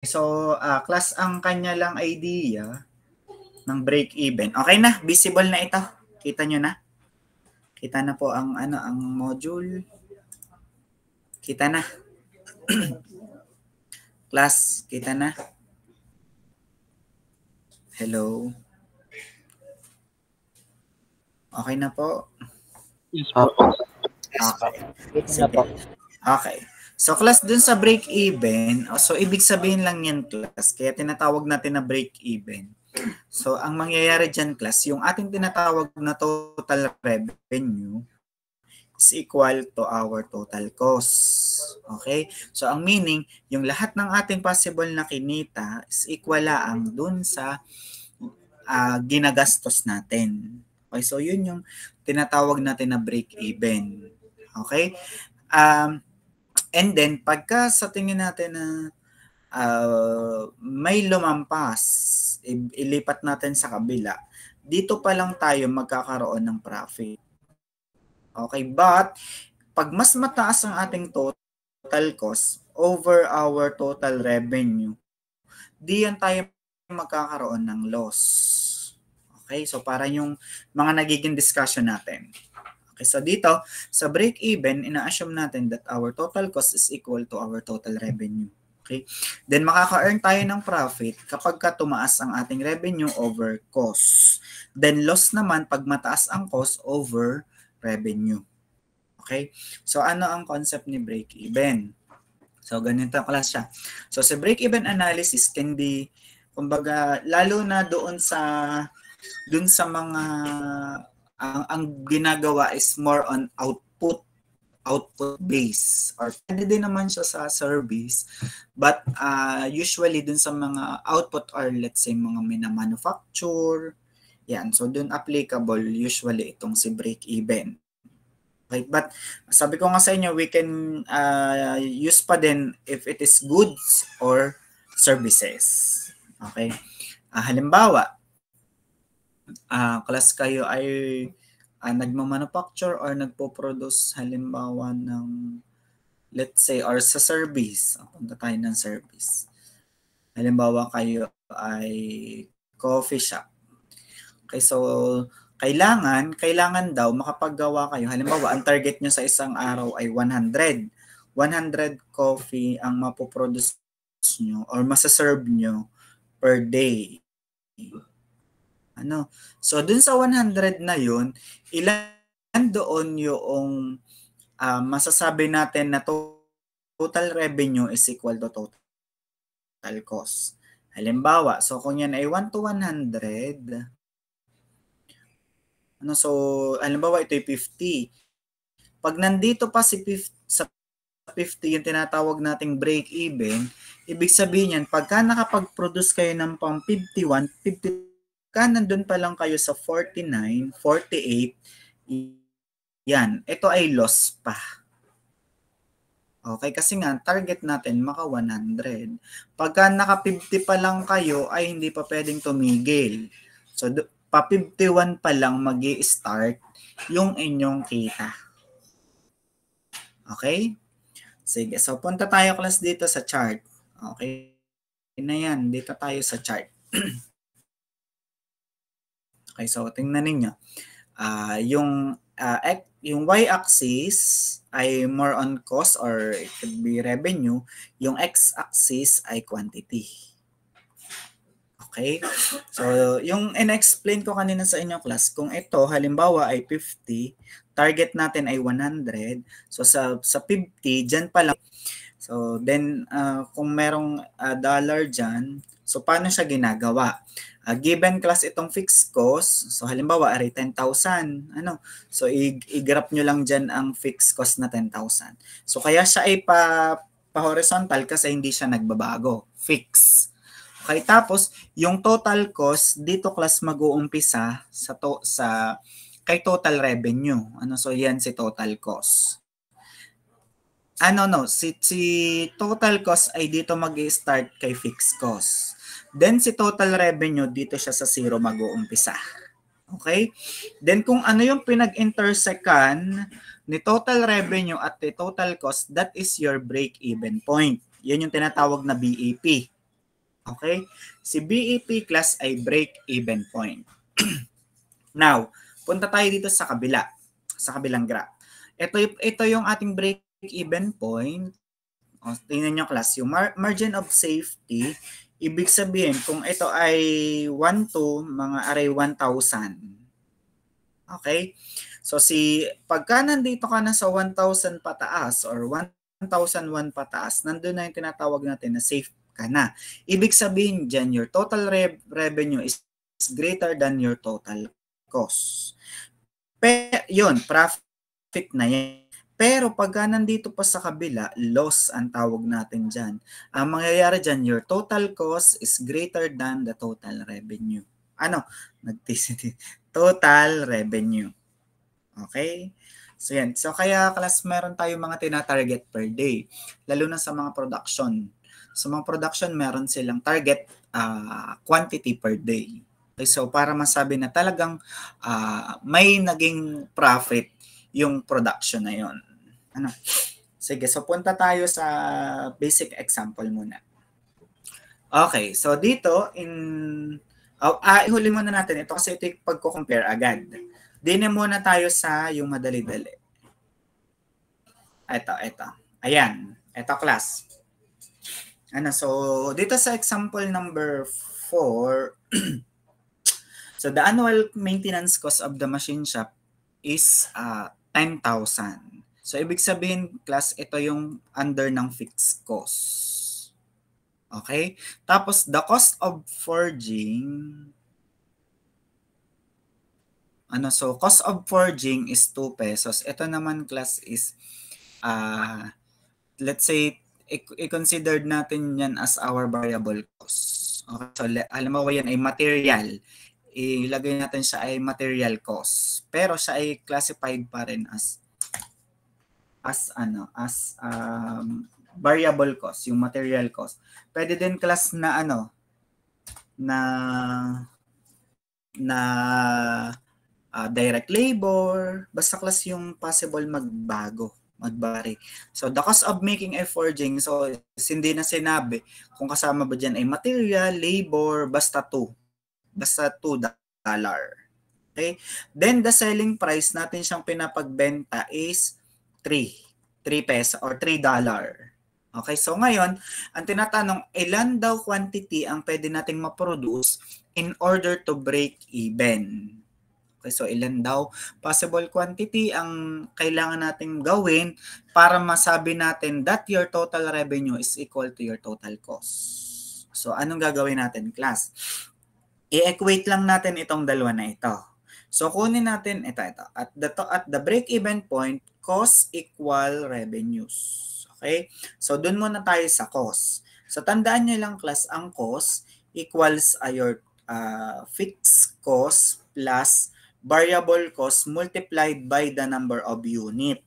So, class, ang kanya lang idea ng break-even. Okay na, visible na ito. Kita nyo na? Kita na po ang ang module. Kita na. Class, kita na? Hello? Okay na po? Yes po. Okay. Sige. Okay. So, class, dun sa break-even, so ibig sabihin lang yan, class, kaya tinatawag natin na break-even. So, ang mangyayari dyan, class, yung ating tinatawag na total revenue is equal to our total cost. Okay? So, ang meaning, yung lahat ng ating possible na kinita is equal lang dun sa ginagastos natin. Okay? So, yun yung tinatawag natin na break-even. Okay? And then, pagka sa tingin natin na may lumampas, ilipat natin sa kabila, dito pa lang tayo magkakaroon ng profit. Okay, but pag mas mataas ang ating total cost over our total revenue, di yan tayo magkakaroon ng loss. Okay, so parang yung mga nagiging discussion natin. Okay, so dito, sa break-even, ina-assume natin that our total cost is equal to our total revenue. Okay? Then makaka-earn tayo ng profit kapag tumaas ang ating revenue over cost. Then loss naman pag mataas ang cost over revenue. Okay? So ano ang concept ni break-even? So ganito class siya. So sa break-even analysis can be, kumbaga, lalo na doon sa mga ang ginagawa is more on output base, or pwede din naman siya sa service, but usually dun sa mga output, or let's say mga mina-manufacture, yan, so dun applicable usually itong si break-even. Okay, but sabi ko nga sa inyo, we can use pa din if it is goods or services. Okay, halimbawa, class, kayo ay nagmamanufacture or nagpo-produce halimbawa ng, let's say, or sa service. Punta tayo ng service. Halimbawa kayo ay coffee shop. Okay, so kailangan daw makapaggawa kayo. Halimbawa, ang target nyo sa isang araw ay 100. 100 coffee ang mapoproduce nyo or masaserve nyo per day. So dun sa 100 na yun, ilan doon yung masasabi natin na total revenue is equal to total cost. Halimbawa, so kung yan ay 1 to 100, so halimbawa ito ay 50. Pag nandito pa si 50, sa 50 yung tinatawag nating break-even, ibig sabihin yan, pagka nakapag-produce kayo ng pang 51, 50, nandun pa lang kayo sa 49, 48, yan, ito ay loss pa. Okay, kasi nga, target natin maka 100. Pagka naka 50 pa lang kayo, ay hindi pa pwedeng tumigil. So, pa 51 pa lang magi-start yung inyong kita. Okay? Sige, so punta tayo class dito sa chart. Okay na yan, dito tayo sa chart. Okay, so tingnan ninyo. Yung y-axis ay more on cost or it could be revenue. Yung x-axis ay quantity. Okay? So, yung in-explain ko kanina sa inyo class, kung ito halimbawa ay 50, target natin ay 100. So, sa 50, dyan pa lang. So, then, kung merong dollar dyan, so paano siya ginagawa? Given class itong fixed cost, so halimbawa ay 10,000, so i-graph nyo lang dyan ang fixed cost na 10,000. So kaya siya ay pa-horizontal kasi hindi siya nagbabago, fix. Okay, tapos yung total cost dito class mag-uumpisa sa kay total revenue. So yan si total cost. Si total cost ay dito mag-i-start kay fixed cost. Then si total revenue, dito siya sa zero mag-uumpisa. Okay? Then kung ano yung pinag-intersecan ni total revenue at the total cost, that is your break-even point. Yan yung tinatawag na BEP. Okay? Si BEP class ay break-even point. Now, punta tayo dito sa kabila, sa kabilang graph. Ito yung ating break-even point. O, tingnan nyo class, yung margin of safety, ibig sabihin kung ito ay 1 to mga array 1,000. Okay? So pagka nandito ka na sa 1,000 pataas or 1,001 pataas, nandun na yung tinatawag natin na safe ka na. Ibig sabihin dyan, your total revenue is greater than your total cost. Yun, profit na yan. Pero pagka nandito pa sa kabila, loss ang tawag natin dyan. Ang mangyayari dyan, your total cost is greater than the total revenue. Ano? Total revenue. Okay? So yan. So kaya class, meron tayong mga tina-target per day. Lalo na sa mga production. Sa mga production, meron silang target quantity per day. Okay, so para masabi na talagang may naging profit yung production na yon. Ano? Sige, so punta tayo sa basic example muna. Okay, so dito ihuli muna natin ito kasi ito yung pagko-compare agad. Dine muna tayo sa yung madali-dali. Ito. Ayan, ito class. So dito sa example number 4, so the annual maintenance cost of the machine shop is 10,000. So, ibig sabihin, class, ito yung under ng fixed cost. Okay? Tapos, the cost of forging, so cost of forging is 2 pesos. Ito naman, class, is, let's say, i-consider natin yan as our variable cost. Okay? So, alam mo, yan ay material. Ilagay natin siya ay material cost. Pero siya ay classified pa rin as variable cost, yung material cost. Pwede din class na direct labor, basta class yung possible magbari. So the cost of making a forging, so hindi na sinabi kung kasama ba dyan ay material, labor, basta $2. Basta $2. Okay? Then the selling price natin siyang pinapagbenta is 3 peso or $3. Okay, so ngayon, ang tinatanong, ilan daw quantity ang pwede nating ma-produce in order to break even? Okay, so ilan daw possible quantity ang kailangan nating gawin para masabi natin that your total revenue is equal to your total cost. So anong gagawin natin, class? I-equate lang natin itong dalawa na ito. So kunin natin ito. At the break-even point, cost equal revenues. Okay? So doon muna tayo sa cost. So tandaan nyo lang class, ang cost equals your fixed cost plus variable cost multiplied by the number of unit.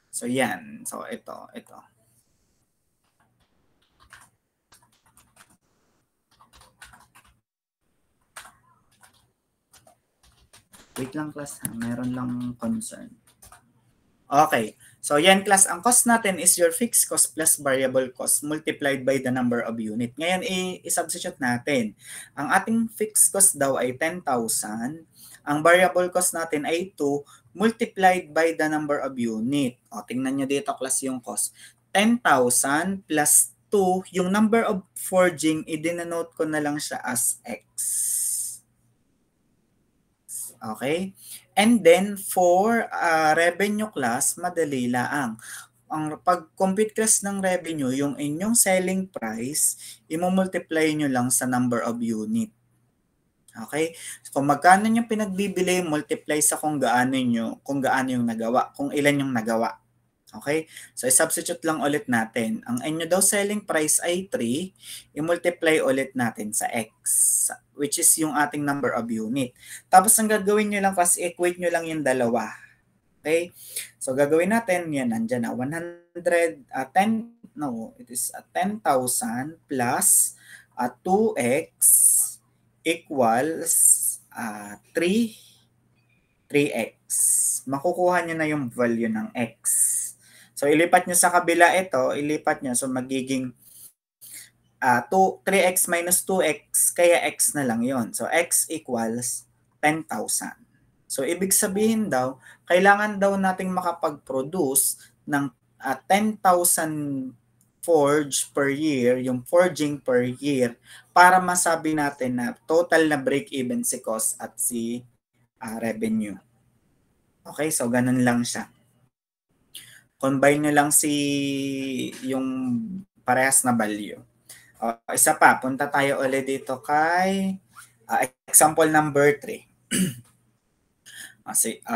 So yan. So ito. Wait lang class, meron lang concern. Okay. So yan class, ang cost natin is your fixed cost plus variable cost multiplied by the number of unit. Ngayon i-substitute natin. Ang ating fixed cost daw ay 10,000. Ang variable cost natin ay 2 multiplied by the number of unit. O tingnan nyo dito class yung cost. 10,000 plus 2, yung number of forging, i-denote ko na lang siya as X. Okay? And then, for revenue class, madali lang. Ang pag-compute class ng revenue, yung inyong selling price, i-multiply nyo lang sa number of unit. Okay? So, kung magkano yung pinagbibili, multiply sa kung gaano yung nagawa, kung ilan yung nagawa. Okay? So, i-substitute lang ulit natin. Ang inyo daw selling price ay 3, i-multiply ulit natin sa X, which is yung ating number of unit. Tapos, ang gagawin nyo lang, kasi equate nyo lang yung dalawa. Okay? So, gagawin natin, yan, nandyan na, 10,000 plus 2X equals 3X. Makukuha nyo na yung value ng X. So, ilipat nyo sa kabila ito, ilipat nyo. So, magiging 3x minus 2x, kaya x na lang yon. So, x equals 10,000. So, ibig sabihin daw, kailangan daw nating makapag-produce ng 10,000 forge per year, yung forging per year, para masabi natin na total na break-even si cost at si revenue. Okay, so ganun lang siya. Combine nyo lang yung parehas na value. Isa pa, punta tayo ulit dito kay example number 3.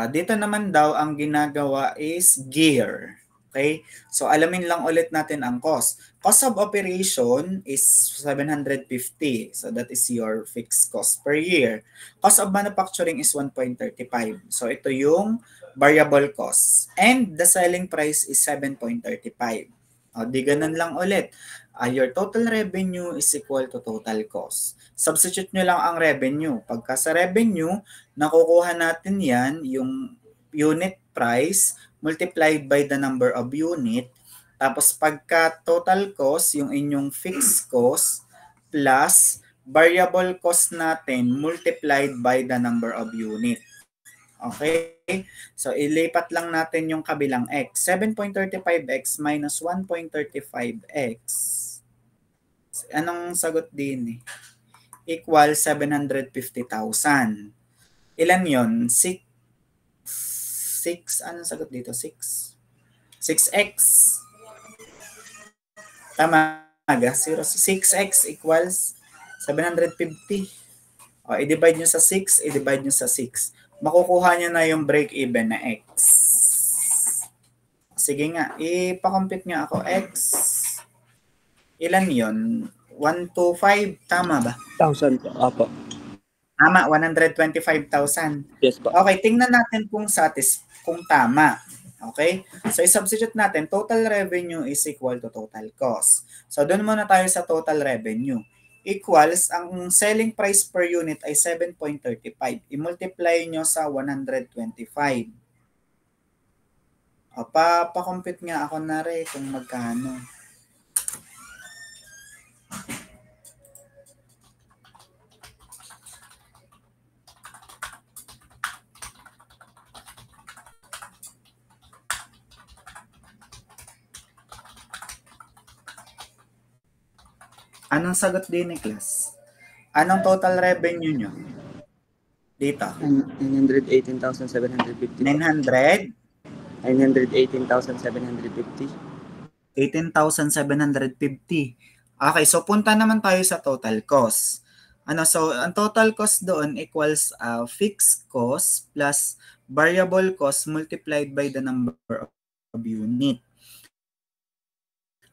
Dito naman daw ang ginagawa is gear. Okay? So alamin lang ulit natin ang cost. Cost of operation is 750. So that is your fixed cost per year. Cost of manufacturing is 1.35. So ito yung variable cost. And the selling price is 7.35. Di ganun lang ulit. Your total revenue is equal to total cost. Substitute nyo lang ang revenue. Pagka sa revenue, nakukuha natin yan, yung unit price multiplied by the number of unit. Tapos pagka total cost, yung inyong fixed cost plus variable cost natin multiplied by the number of unit. Okay? So, ilipat lang natin yung kabilang x. 7.35x minus 1.35x. Anong sagot din eh? Equal 750,000. Ilan yon? 6. Anong sagot dito? 6. 6x. Tama ga? 6x equals 750. I-divide nyo sa 6, i-divide nyo sa 6. Makukuha nyo na yung break-even na x. Sige nga, ipakompute nga ako. X, ilan yon? 125, tama ba? 1,000 po, opo. Tama, 125,000. Yes po. Okay, tingnan natin kung tama. Okay? So, i-substitute natin, total revenue is equal to total cost. So, doon muna tayo sa total revenue. Equals, ang selling price per unit ay 7.35. I-multiply nyo sa 125. Pa-compute nga ako na rin kung magkano. Anong sagot din ni class? Anong total revenue nyo? Dito. 918,750. 900? 918,750. 18,750. Okay, so punta naman tayo sa total cost. So ang total cost doon equals fixed cost plus variable cost multiplied by the number of unit.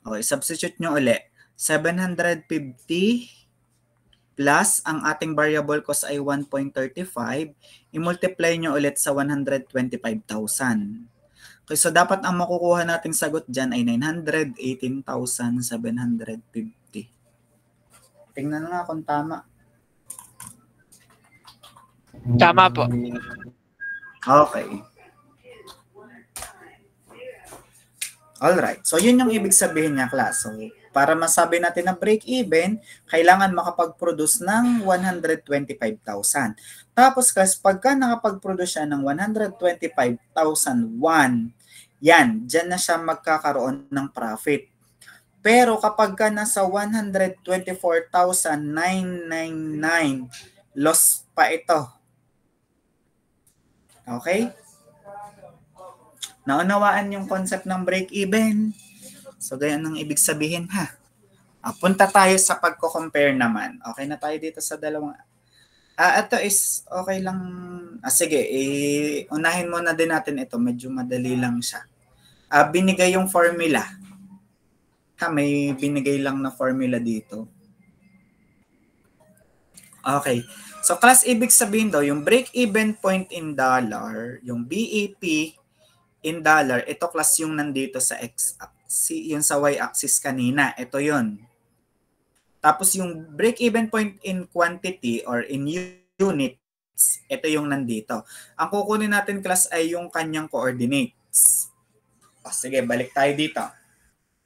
Okay, substitute nyo ulit. 750 plus ang ating variable cost ay 1.35, i-multiply nyo ulit sa 125,000. Okay, so dapat ang makukuha nating sagot dyan ay 918,750. Tingnan nga kung tama. Tama po. Okay. Alright, so yun yung ibig sabihin niya, class. So, para masabi natin na break-even, kailangan makapag-produce ng 125,000. Tapos, class, pagka nakapag-produce siya ng 125,001, yan, dyan na siya magkakaroon ng profit. Pero kapag ka nasa 124,999, loss pa ito. Okay? Naunawaan yung concept ng break-even. So, ganyan ang ibig sabihin ha. Punta tayo sa pagko-compare naman. Okay na tayo dito sa dalawang. Ito is okay lang. Sige, unahin muna din natin ito. Medyo madali lang siya. Binigay yung formula. May binigay lang na formula dito. Okay. So, class, ibig sabihin daw, yung break-even point in dollar, yung BEP in dollar, ito class yung nandito sa yung sa y-axis kanina. Ito yon. Tapos yung break-even point in quantity or in units, ito yung nandito. Ang kukunin natin class ay yung kanyang coordinates. Sige, balik tayo dito.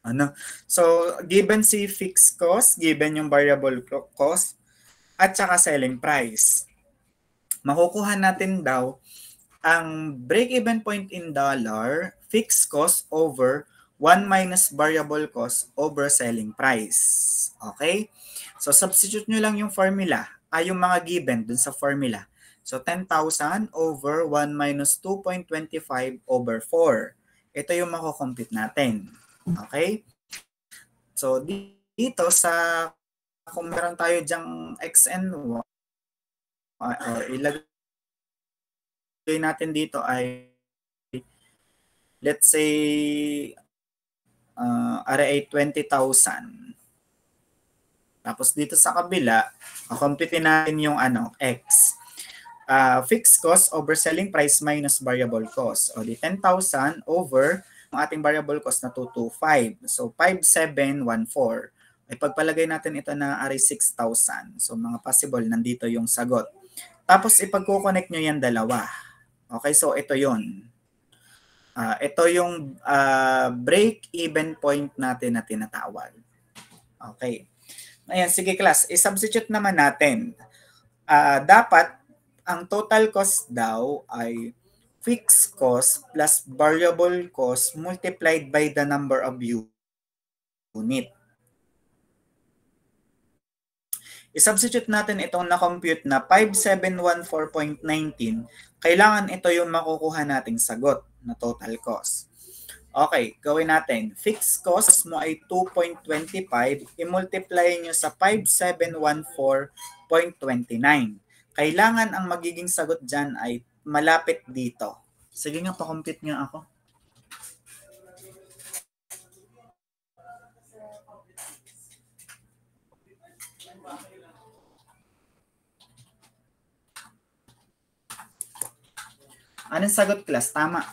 Ano? So, given si fixed cost, given yung variable cost, at saka selling price. Makukuha natin daw ang break-even point in dollar, fixed cost over 1 minus variable cost over selling price. Okay? So, substitute nyo lang yung formula, yung mga given dun sa formula. So, 10,000 over 1 minus 2.25 over 4. Ito yung makukompute natin. Okay? So, dito sa, kung meron tayo dyang x and y, ilagay natin dito ay, let's say, array 20,000. Tapos dito sa kabila, compute natin yung x. Fixed cost over selling price minus variable cost. O di 10,000 over ang ating variable cost na 225. So 5714. Ay pagpalagay natin ito na array 6,000. So mga possible, nandito yung sagot. Tapos ipagko-connect nyo yan dalawa. Okay, so ito yon. Ito yung break-even point natin na tinatawag. Okay. Ayan, sige class, i-substitute naman natin. Dapat ang total cost daw ay fixed cost plus variable cost multiplied by the number of unit. I-substitute natin itong na-compute na 5714.19. Kailangan ito yung makukuha nating sagot na total cost. Okay, gawin natin. Fixed cost mo ay 2.25. I-multiply nyo sa 5714.29. Kailangan ang magiging sagot dyan ay malapit dito. Sige nga, pa-compute nga ako. Anong sagot, class? Tama.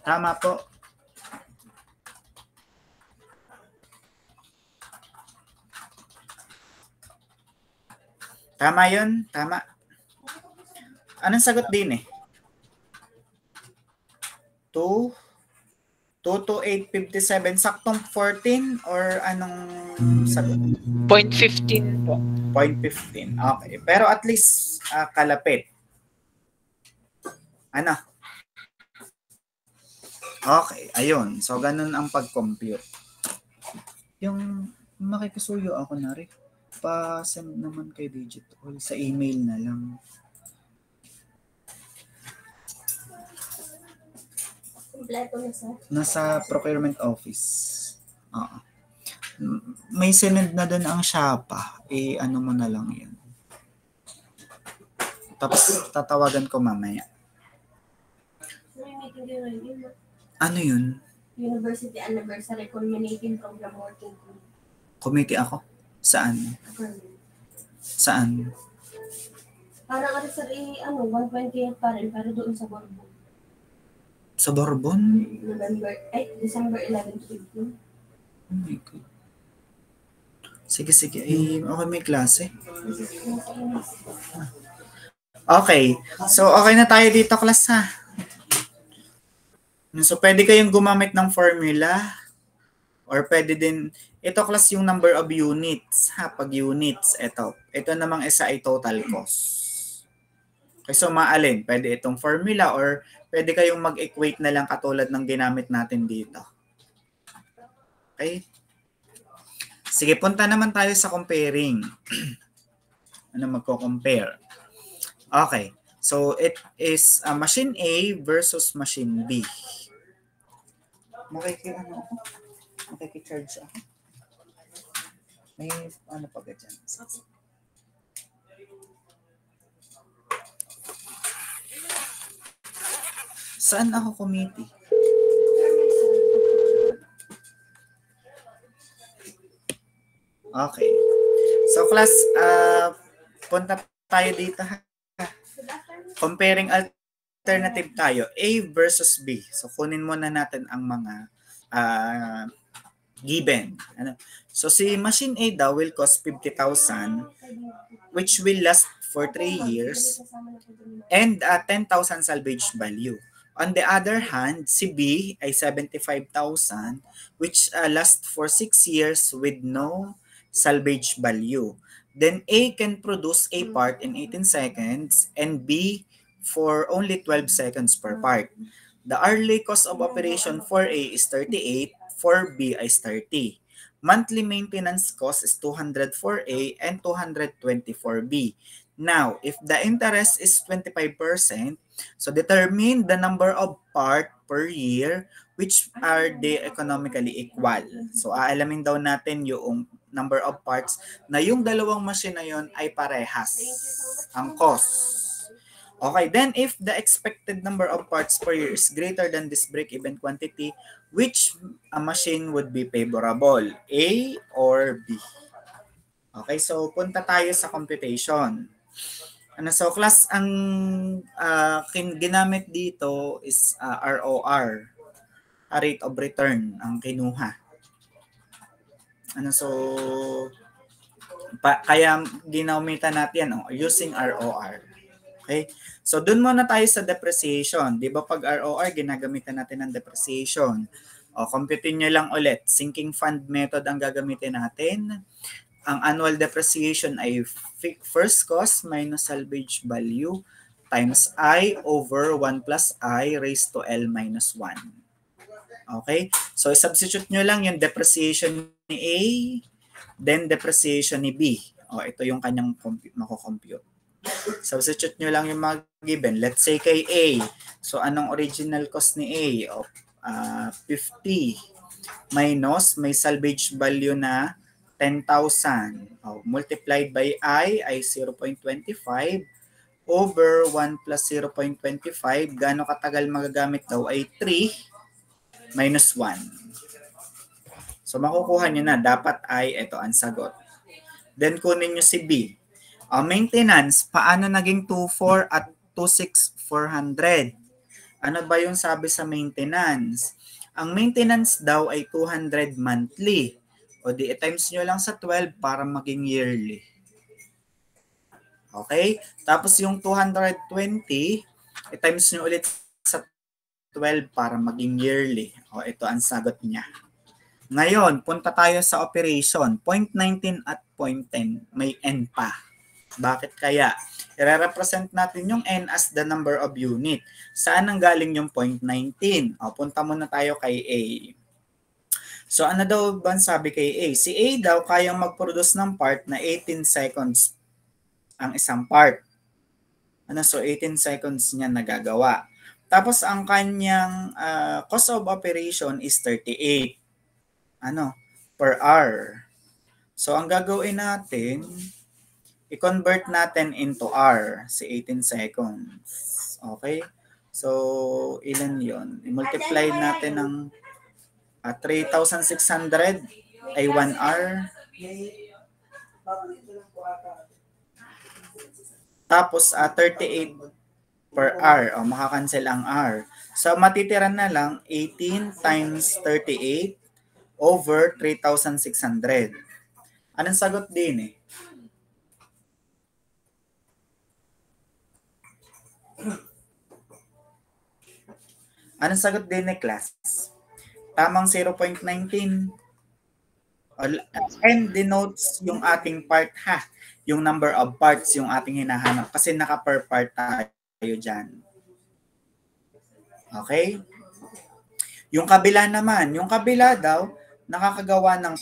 Tama po. Tama yun? Tama. Anong sagot din eh? 22857. Saktong 14 or anong sagot? 0.15 po. 0.15. Okay. Pero at least kalapit. Ano? Okay. Ayun. So, ganun ang pag-compute. Yung makikisuyo ako na rin. Pa-send naman kay Digital. Sa email na lang. Nasa procurement office. May sinend na doon ang Shapa. Ano mo na lang yan. Tapos tatawagan ko mamaya. Ano yun? University Anniversary Culminating Program Working Group. Committee ako? Saan? Saan? Parang ano sa 128 pa rin, pero doon sa Bourbon. Sa Bourbon? December 11 to 15. Oh my God. Sige. Okay, may klase. Okay. So, okay na tayo dito, class, ha? So, pwede kayong gumamit ng formula or pwede din, ito class yung number of units, ha? Pag units, ito namang isa ay total cost. Okay, so maalin, pwede itong formula or pwede kayong mag-equate na lang katulad ng ginamit natin dito. Okay? Sige, punta naman tayo sa comparing. Ano magko-compare? Okay. So, it is machine A versus machine B. Makikicharge ako. May ano pa ba dyan? Saan ako committee? Okay. So class, punta tayo dito ha. Comparing alternative tayo, A versus B. So kunin muna natin ang mga given. So si machine A daw will cost 50,000 which will last for 3 years and 10,000 salvage value. On the other hand, si B ay 75,000 which last for 6 years with no salvage value. Then A can produce a part in 18 seconds and B for only 12 seconds per part. The hourly cost of operation for A is 38, for B is 30. Monthly maintenance cost is 200 for A and 220 for B. Now, if the interest is 25%, so determine the number of part per year which are they economically equal. So aalamin daw natin yung number of parts na yung dalawang machine na yun ay parehas ang cost. Okay, then if the expected number of parts per year is greater than this break-even quantity, which a machine would be favorable? A or B? Okay, so punta tayo sa computation. So class, ang ginamit dito is ROR, rate of return, ang kinuha. So kaya ginamitan natin using ROR. Okay? So dun muna tayo sa depreciation. 'Di ba pag ROR ginagamitan natin ng depreciation. Computein niyo lang ulit. Sinking fund method ang gagamitin natin. Ang annual depreciation ay first cost minus salvage value times I over 1 plus I raised to L minus 1. Okay? So substitute nyo lang yung depreciation ni A, then depreciation ni B. Ito yung kanyang mako-compute. Substitute nyo lang yung mga given. Let's say kay A. So anong original cost ni A? 50 minus may salvage value na 10,000. Multiplied by I ay 0.25 over 1 plus 0.25. Gaano katagal magagamit daw ay 3 minus 1. So makukuha nyo na. Dapat ay ito ang sagot. Then kunin nyo si B. Maintenance, paano naging 24 at 26,400? Ano ba yung sabi sa maintenance? Ang maintenance daw ay 200 monthly. O di times nyo lang sa 12 para maging yearly. Okay? Tapos yung 220, times nyo ulit sa 12 para maging yearly. Ito ang sagot niya. Ngayon, punta tayo sa operation. 0.19 at 0.10. May N pa. Bakit kaya? I-represent natin yung N as the number of unit. Saan ang galing yung 0.19? Punta muna tayo kay A. So ano daw ba sabi kay A? Si A daw kayang mag-produce ng part na 18 seconds ang isang part. So 18 seconds niya nagagawa. Tapos ang kanyang cost of operation is 38 per hour. So ang gagawin natin, i-convert natin into R, si 18 seconds. Okay? So, ilan yon? I-multiply natin ng 3,600 ay 1 hour. Tapos, 38 per hour. Makakancel ang R. So, matitira na lang 18 times 38 over 3,600. Anong sagot din eh? Anong sagot din ni class? Tamang 0.19. And denotes yung ating part ha. Yung number of parts yung ating hinahanap. Kasi naka-per part tayo dyan. Okay? Yung kabila naman. Yung kabila daw, nakakagawa ng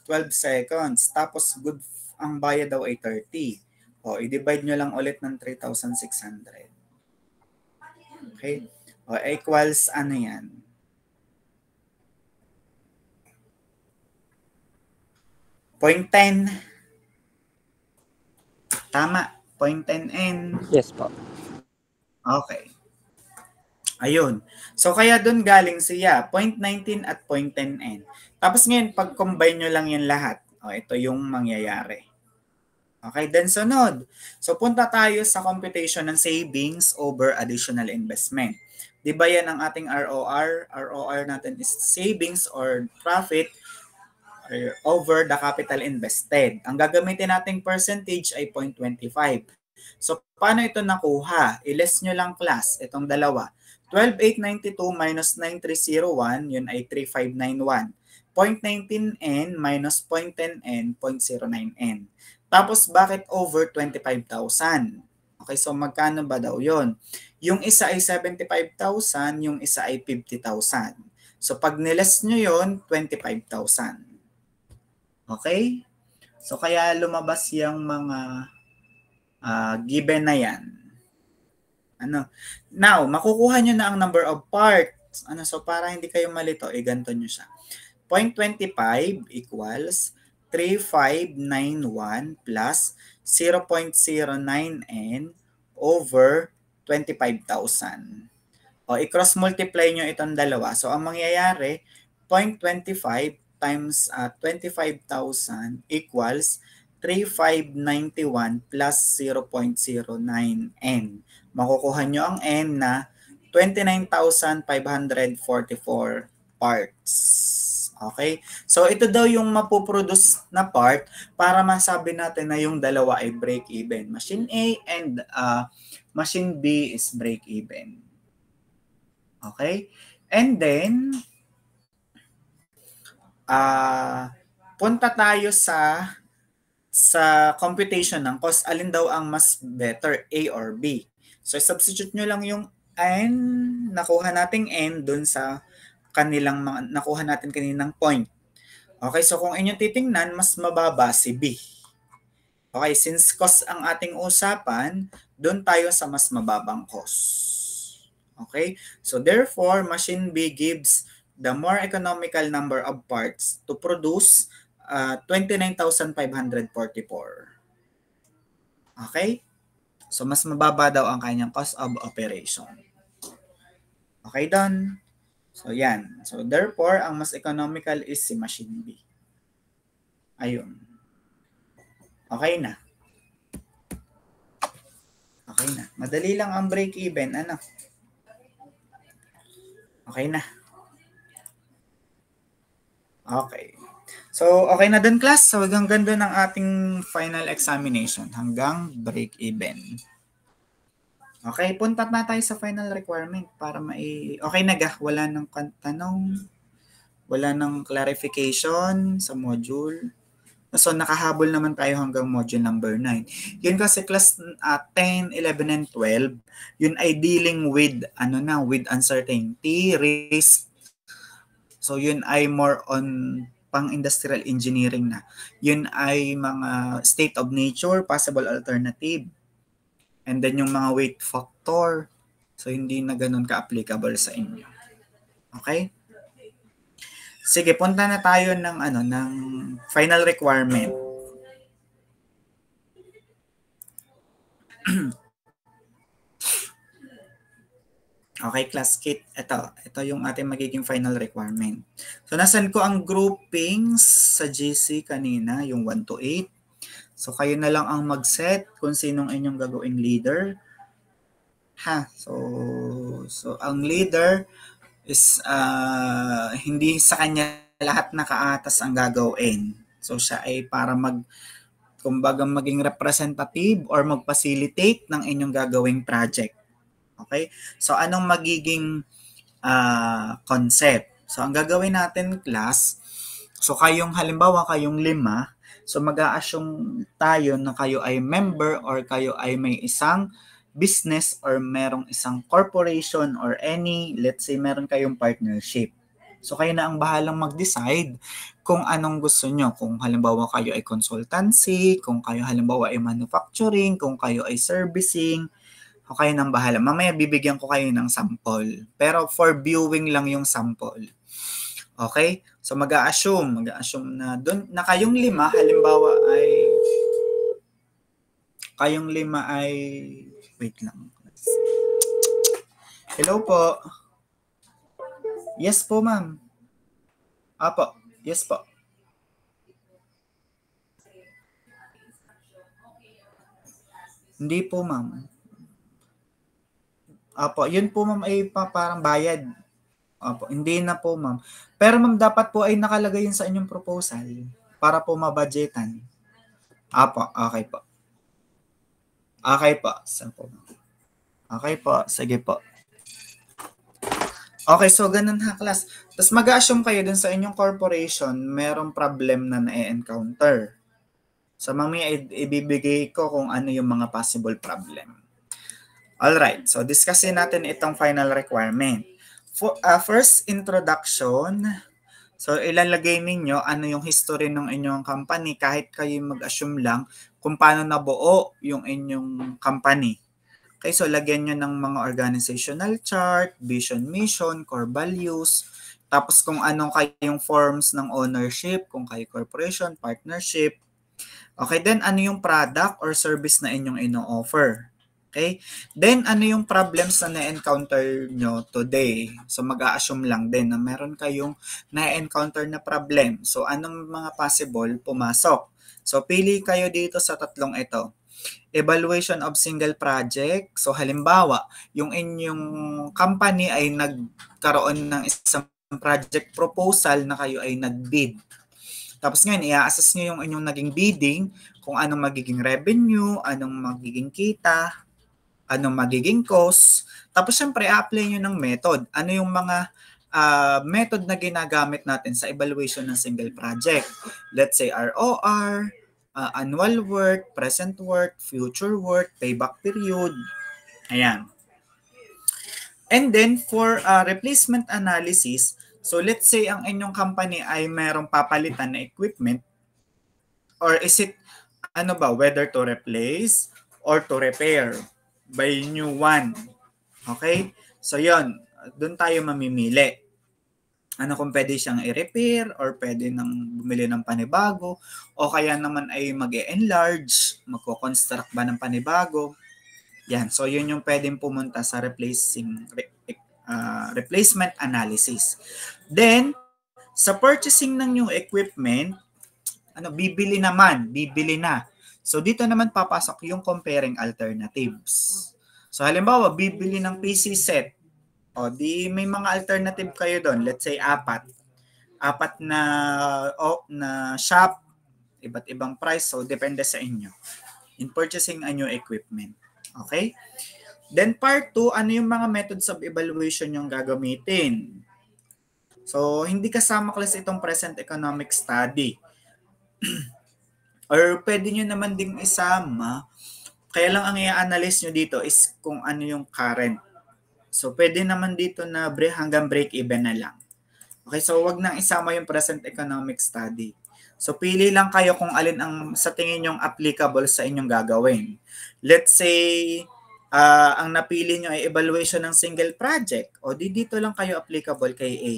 12 seconds. Tapos good ang bayad daw ay 30. I-divide nyo lang ulit ng 3,600. Okay? Equals ano yan? Point 10. Tama. 0.10n. Yes po. Okay. Ayun. So kaya doon galing siya. 0.19 at 0.10n. Tapos ngayon, pag-combine nyo lang yan lahat. Ito yung mangyayari. Okay, then sunod. So punta tayo sa computation ng savings over additional investment. Di ba yan ang ating ROR? ROR natin is savings or profit over the capital invested. Ang gagamitin nating percentage ay 0.25. So paano ito nakuha? I-less nyo lang class, itong dalawa. 12,892 minus 9,301, yun ay 3,591. 0.19n minus 0.10n, 0.09n. Tapos, bakit over 25,000? Okay, so magkano ba daw yun? Yung isa ay 75,000, yung isa ay 50,000. So, pag niles nyo yun, 25,000. Okay? So, kaya lumabas yung mga given na yan. Now, makukuha nyo na ang number of parts. So, para hindi kayo malito, ganito nyo siya. 0.25 equals 3,591 plus 0.09n over 25,000. I-cross multiply nyo itong dalawa. So, ang mangyayari, 0.25 times 25,000 equals 3,591 plus 0.09n. Makukuha nyo ang n na 29,544 parts. Okay? So, ito daw yung mapuproduce na part para masabi natin na yung dalawa ay break-even. Machine A and machine B is break-even. Okay? And then, punta tayo sa computation ng cost. Alin daw ang mas better, A or B? So, substitute nyo lang yung n, nakuha nating n dun sa kanilang nakuha natin kaninang point. Okay, so kung inyong titingnan, mas mababa si B. Okay, since cost ang ating usapan, doon tayo sa mas mababang cost. Okay, so therefore, machine B gives the more economical number of parts to produce 29,544. Okay, so mas mababa daw ang kanyang cost of operation. Okay, done. So, yan. So, therefore, ang mas economical is si machine B. Ayun. Okay na. Okay na. Madali lang ang break-even. Ano? Okay na. Okay. So, okay na dun, class. So, hanggang doon ang ating final examination. Hanggang break-even. Okay, punta na tayo sa final requirement para okay na ga, wala nang tanong, wala nang clarification sa module. So nakahabol naman tayo hanggang module number 9. Yun kasi class 10, 11 and 12, yun ay dealing with with uncertainty, risk. So yun ay more on pang industrial engineering na. Yun ay mga state of nature, possible alternative. And then yung mga weight factor, so hindi na ganun ka-applicable sa inyo. Okay? Sige, punta na tayo ng final requirement. Okay, class kit. Ito yung ating magiging final requirement. So, nasan ko ang groupings sa GC kanina, yung 1 to 8. So, kayo na lang ang mag-set kung sinong inyong gagawing leader. So ang leader is hindi sa kanya lahat nakaatas ang gagawin. So, siya ay para kumbaga maging representative or mag-facilitate ng inyong gagawing project. Okay? So, anong magiging concept? So, ang gagawin natin, class, so halimbawa kayong 5, so mag-a-assume tayo na kayo ay member or kayo ay may isang business or merong isang corporation or let's say meron kayong partnership. So kayo na ang bahalang mag-decide kung anong gusto nyo. Kung halimbawa kayo ay consultancy, kung kayo halimbawa ay manufacturing, kung kayo ay servicing, o kayo nang bahala. Mamaya bibigyan ko kayo ng sample. Pero for viewing lang yung sample. Okay? So mag-a-assume na doon na kayong 5 halimbawa ay wait lang. Hello po. Yes po, ma'am. Apo. Yes po. Hindi po, ma'am. Apo, yun po, ma'am, ay parang bayad. Opo, hindi na po, ma'am. Pero ma'am, dapat po ay nakalagay yun sa inyong proposal para po mabudgetan. Apo, okay po. Okay po. Saan po? Okay po, sige po. Okay, so ganun ha, class. Tapos mag-assume kayo dun sa inyong corporation, merong problem na na-encounter. So mamaya ibibigay ko kung ano yung mga possible problem. Alright, so discussin natin itong final requirement. First introduction, so ilalagay ninyo ano yung history ng inyong company kahit kayo mag-assume lang kung paano nabuo yung inyong company. Okay, so lagyan nyo ng mga organizational chart, vision, mission, core values, tapos kung anong kayong forms ng ownership, kung kayo corporation, partnership. Okay, then ano yung product or service na inyong ino-offer. Okay, then ano yung problems na na-encounter nyo today. So mag-a-assume lang din na meron kayong na-encounter na problem. So anong mga possible pumasok. So pili kayo dito sa tatlong ito. Evaluation of single project. So halimbawa, yung inyong company ay nagkaroon ng isang project proposal na kayo ay nag-bid. Tapos ngayon, i-assess nyo yung inyong naging bidding, kung anong magiging revenue, anong magiging kita, anong magiging cost. Tapos syempre, i-apply nyo ng method. Ano yung mga method na ginagamit natin sa evaluation ng single project. Let's say ROR, annual work, present work, future work, payback period. Ayan. And then for replacement analysis, so let's say ang inyong company ay merong papalitan na equipment, or is it whether to replace or to repair by new one. Okay? So yon, doon tayo mamimili. Ano kung pwede siyang i-repair or pwede nang bumili ng panibago o kaya naman ay mag-e-enlarge, magko-construct ba ng panibago. Yan. So yun yung pwedeng pumunta sa replacement analysis. Then sa purchasing ng new equipment, bibili na. So dito naman papasok yung comparing alternatives. So halimbawa, bibili ng PC set. O di may mga alternative kayo doon. Let's say apat na shop, iba't ibang price. So depende sa inyo in purchasing a new equipment. Okay? Then part 2, ano yung mga methods of evaluation yung gagamitin? So hindi kasama class itong present economic study. Or pwede nyo naman ding isama, kaya lang ang i-analyze nyo dito is kung ano yung current. So pwede naman dito na hanggang break-even na lang. Okay, so wag nang isama yung present economic study. So pili lang kayo kung alin ang sa tingin nyong applicable sa inyong gagawin. Let's say, ang napili nyo ay evaluation ng single project. O dito lang kayo applicable kay A.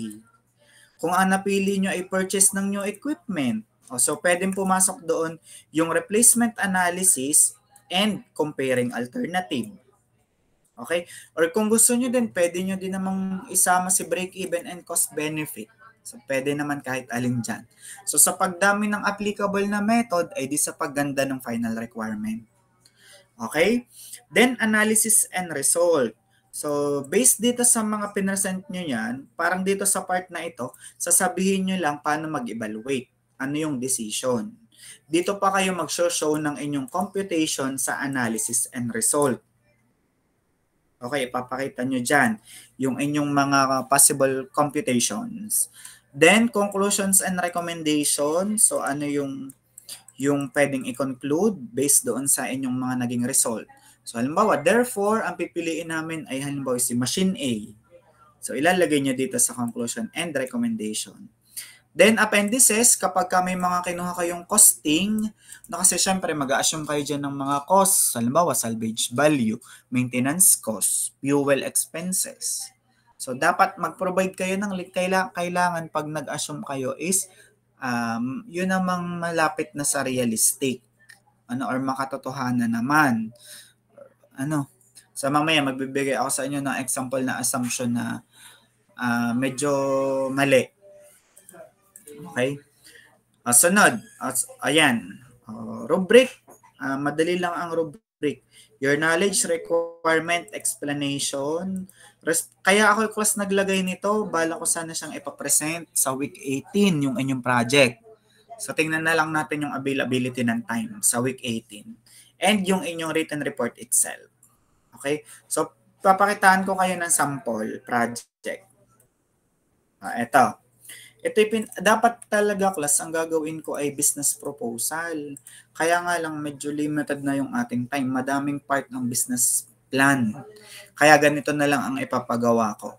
Kung ang napili nyo ay purchase ng new equipment, so pwedeng pumasok doon yung replacement analysis and comparing alternative. Okay? Or kung gusto nyo din, pwede nyo din namang isama si break-even and cost-benefit. So pwede naman kahit alin dyan. So sa pagdami ng applicable na method, ay di sa pagganda ng final requirement. Okay? Then analysis and result. So, based dito sa mga pinresent nyo yan, parang dito sa part na ito, sasabihin nyo lang paano mag-evaluate. Ano yung decision. Dito pa kayo mag-show ng inyong computation sa analysis and result. Okay, ipapakita nyo dyan yung inyong mga possible computations. Then, conclusions and recommendations. So, ano yung pwedeng i-conclude based doon sa inyong mga naging result. So halimbawa, therefore, ang pipiliin namin ay halimbawa si machine A. So ilalagay nyo dito sa conclusion and recommendation. Then appendices, kapag may mga kinuha kayong costing, kasi syempre mag-a-assume kayo dyan ng mga costs. Halimbawa, salvage value, maintenance cost, fuel expenses. So dapat mag-provide kayo ng kailangan pag nag-assume kayo is yun namang malapit na sa realistic or makatotohanan naman. So mamaya magbibigay ako sa inyo ng example na assumption na medyo mali. Okay? Sunod. Ayan. Rubric. Madali lang ang rubric. Your knowledge, requirement, explanation. Kaya ako class naglagay nito. Bala ko sana siyang ipapresent sa week 18 yung inyong project. So tingnan na lang natin yung availability ng time sa week 18. And yung inyong written report itself. Okay? So papakitaan ko kayo ng sample project. Ito. Dapat talaga class, ang gagawin ko ay business proposal. Kaya nga lang medyo limited na yung ating time. Madaming part ng business plan. Kaya ganito na lang ang ipapagawa ko.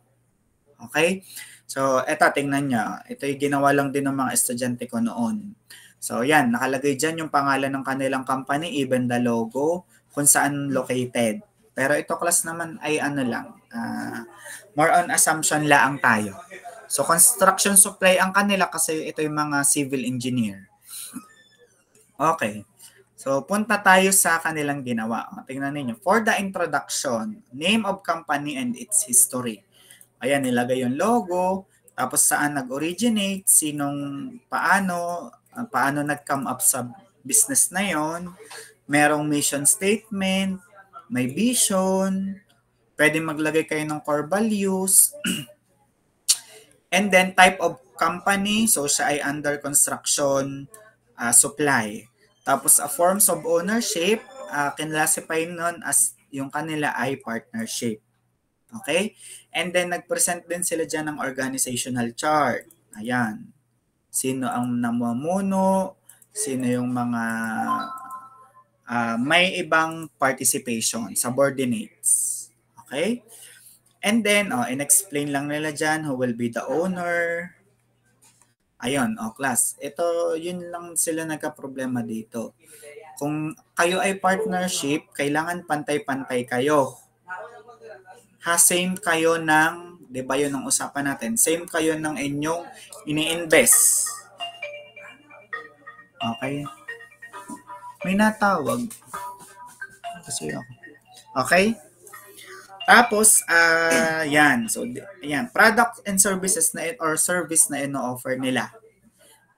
Okay? So, eto, tingnan nyo. Ito yung ginawa lang din ng mga estudyante ko noon. So, yan. Nakalagay dyan yung pangalan ng kanilang company, even the logo, kung saan located. Pero ito class naman ay ano lang, more on assumption lang tayo. So, construction supply ang kanila kasi ito yung mga civil engineer. Okay. So, punta tayo sa kanilang ginawa. Tingnan ninyo. For the introduction, name of company and its history. Ayan, nilagay yung logo, tapos saan nag-originate, paano nag-come up sa business na yon. Merong mission statement, may vision, pwede maglagay kayo ng core values, and then type of company, so siya ay under construction supply. Tapos forms of ownership, kinlassify nun as yung kanila ay partnership. Okay? And then nag-present din sila dyan ng organizational chart. Ayan. Sino ang namumuno, sino yung mga may ibang participation, subordinates. Okay? And then, in-explain lang nila dyan who will be the owner. Ayun, class. Ito, yun lang sila nagka-problema dito. Kung kayo ay partnership, kailangan pantay-pantay kayo. Same kayo ng, di ba yun ang usapan natin, same kayo ng inyong ini-invest. Okay? May natawag. Kasi ako. Okay? Tapos, yan. So, yan. Product and services na or service na ino-offer nila.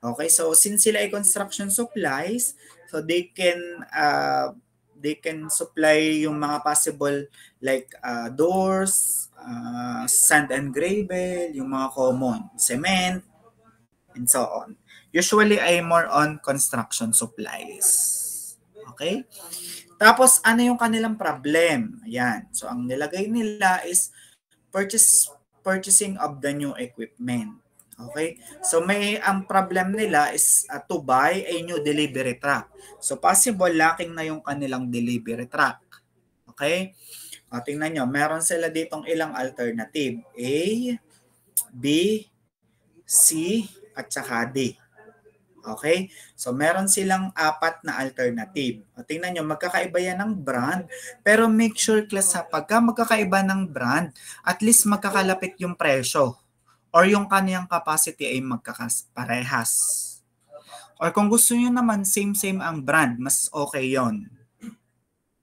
Okay? So, since sila ay construction supplies, so they can supply yung mga possible like doors, sand and gravel, yung mga common, cement, and so on. Usually ay more on construction supplies. Okay? Tapos, ano yung kanilang problem? Ayan. So, ang nilagay nila is purchasing of the new equipment. Okay? So, ang problem nila is to buy a new delivery truck. So, possible lacking na yung kanilang delivery truck. Okay? Tingnan nyo, meron sila ditong ilang alternative. A, B, C, at saka D. Okay? So, meron silang 4 na alternative. Tingnan nyo, magkakaiba yan ng brand. Pero make sure, class, pagka magkakaiba ng brand, at least magkakalapit yung presyo. Or yung kaniyang capacity ay magkakaparehas. Or kung gusto nyo naman, same-same ang brand, mas okay yon.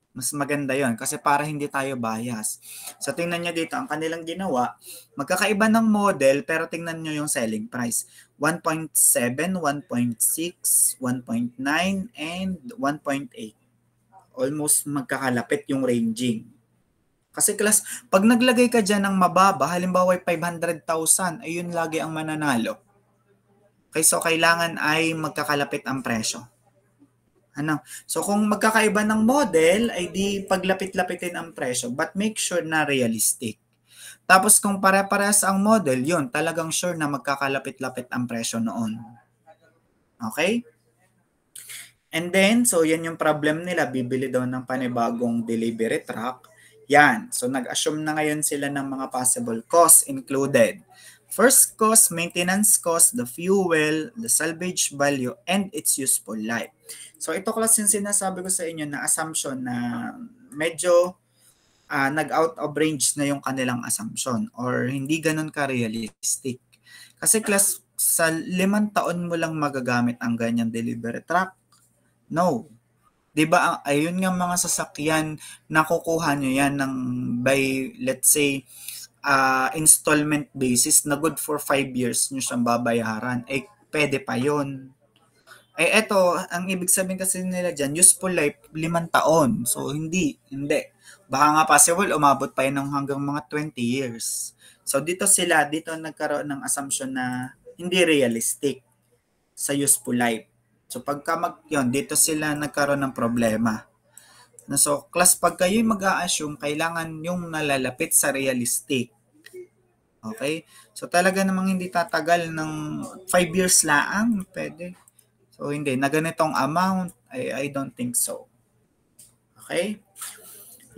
Mas maganda yon kasi para hindi tayo bias. So, tingnan nyo dito, ang kanilang ginawa, magkakaiba ng model, pero tingnan nyo yung selling price. 1.7, 1.6, 1.9, and 1.8. Almost magkakalapit yung ranging. Kasi class, pag naglagay ka dyan ng mababa, halimbawa 500,000, ayun lagi ang mananalo. Okay, so kailangan ay magkakalapit ang presyo. So kung magkakaiba ng model, ay di paglapit-lapitin ang presyo, but make sure na realistic. Tapos kung pare-parehas ang model, yun, talagang sure na magkakalapit-lapit ang presyo noon. Okay? And then, so yan yung problem nila, bibili daw ng panibagong delivery truck. Yan, so nag-assume na ngayon sila ng mga possible costs included. First cost, maintenance cost, the fuel, the salvage value, and its useful life. So ito class yung sinasabi ko sa inyo na assumption na medyo nag-out of range na yung kanilang assumption or hindi ganun ka-realistic. Kasi class, sa 5 taon mo lang magagamit ang ganyang delivery truck? No. Diba, ayun nga mga sasakyan, nakukuha nyo yan ng by, let's say, installment basis na good for 5 years nyo siyang babayaran. Pwede pa yun. Eto, ang ibig sabihin kasi nila dyan, useful life, 5 taon. So, hindi. Baka nga possible, umabot pa yun ng hanggang mga 20 years. So, dito nagkaroon ng assumption na hindi realistic sa useful life. So, dito sila nagkaroon ng problema. So, class, pag kayo mag-a-assume, kailangan yung nalalapit sa realistic. Okay? So talaga namang hindi tatagal ng 5 years lang, pwede. So hindi, na ganitong amount, I don't think so. Okay?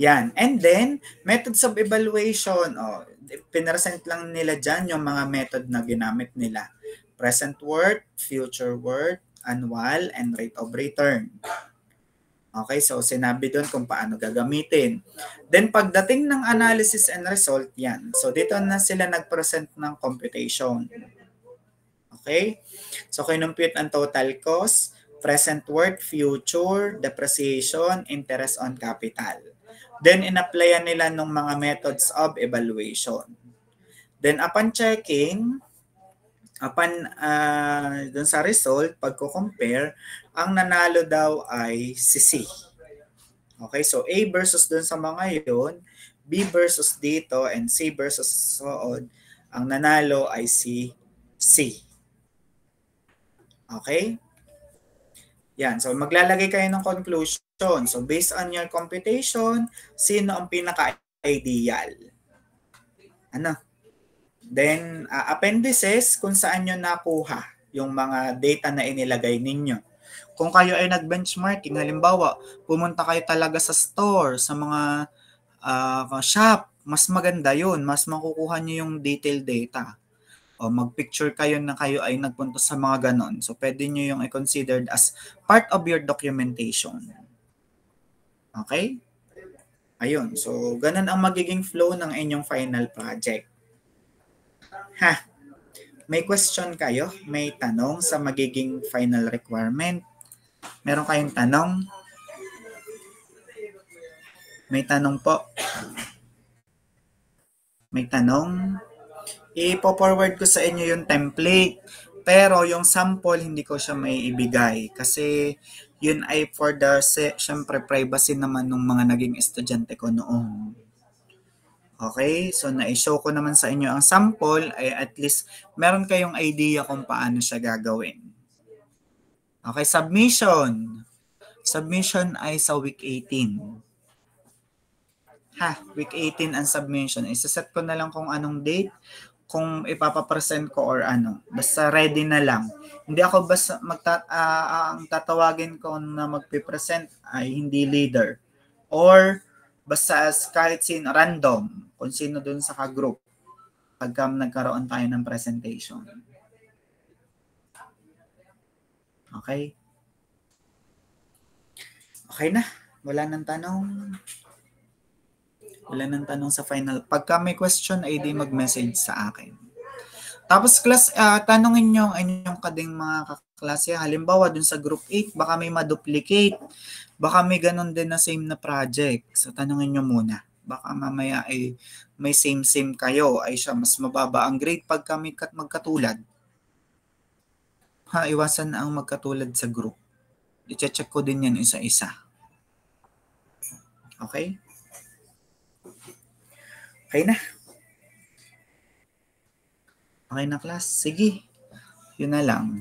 Yan. And then, methods of evaluation. Pinresent lang nila dyan yung mga method na ginamit nila. Present worth, future worth, annual, and rate of return. Okay, so sinabi doon kung paano gagamitin. Then pagdating ng analysis and result, yan. So dito na sila nag-present ng computation. Okay? So kinumpute ang total cost, present worth, future, depreciation, interest on capital. Then in-applyan nila ng mga methods of evaluation. Then upon checking, dun sa result, pagko-compare, ang nanalo daw ay si C. Okay, so A versus dun sa mga yun, B versus dito, and C versus so on. Ang nanalo ay si C. Okay? Yan, so maglalagay kayo ng conclusion. So based on your computation, sino ang pinaka-ideal? Ano? Then, appendices, kung saan nyo nakuha yung mga data na inilagay ninyo. Kung kayo ay nag-benchmarking, halimbawa, pumunta kayo talaga sa store, sa mga shop, mas maganda yun. Mas makukuha nyo yung detailed data. O mag-picture kayo na kayo ay nagpunta sa mga ganon. So, pwede nyo yung i-considered as part of your documentation. Okay? Ayun. So, ganon ang magiging flow ng inyong final project. Ha? May question kayo? May tanong sa magiging final requirement? Meron kayong tanong? May tanong po? May tanong? I-forward ko sa inyo yung template. Pero yung sample, hindi ko siya may ibigay. Kasi yun ay for the, syempre, privacy naman ng mga naging estudyante ko noon. Okay, so na-show ko naman sa inyo ang sample ay at least meron kayong idea kung paano siya gagawin. Okay, submission. Submission ay sa week 18. Week 18 ang submission. Isa-set ko na lang kung anong date, kung ipapapresent ko or ano. Basta ready na lang. Hindi ako basta ang tatawagin ko na magpipresent ay hindi leader. Or basta kahit sino, random, kung sino dun sa ka-group pagka nagkaroon tayo ng presentation. Okay? Okay na. Wala nang tanong. Wala nang tanong sa final. Pagka may question, ay di mag-message sa akin. Tapos class, tanongin nyo ang inyong kading mga kaklase. Halimbawa, dun sa group 8, baka may ma-duplicate. Baka may ganun din na same na project. So, tanongin nyo muna. Baka mamaya ay may same-same kayo. Ay siya, mas mababa ang grade pagka may magkatulad. Iwasan na ang magkatulad sa group. I-check ko din yan isa-isa. Okay? Okay na. Okay na, class. Sige. Yun na lang.